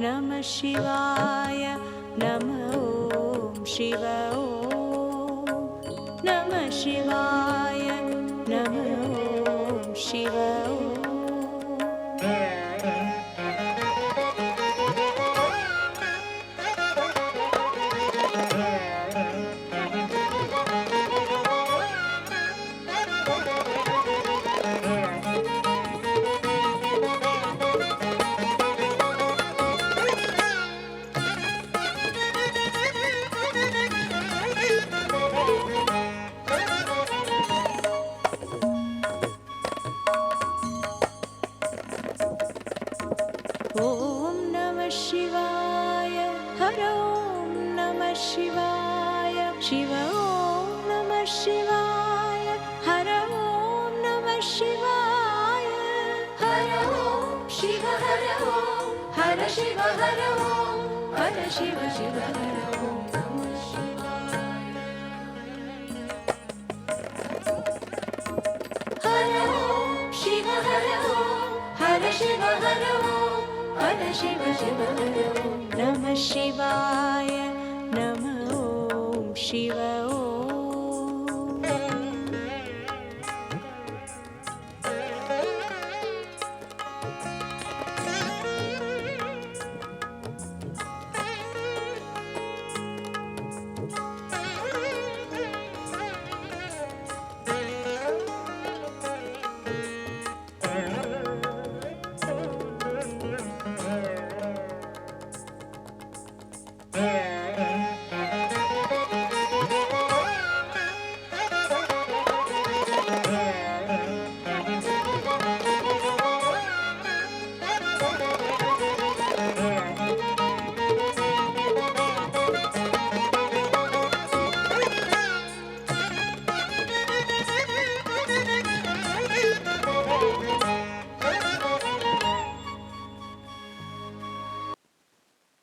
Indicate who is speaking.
Speaker 1: नमः शिवाय नमः ॐ शिव ॐ नमः शिवाय नमः ॐ शिव ॐ ॐ नमः शिवाय हर ॐ नमः शिवाय शिव ॐ नमः शिवाय हर ॐ नमः शिवाय हर ॐ शिव हर ॐ हर शिव हर ॐ हर शिव शिव हर ॐ नमः शिवाय हर ॐ शिव हर ॐ हर शिव हर ॐ हर शिव शिव हर ॐ नमः शिवाय नमः ॐ शिव ॐ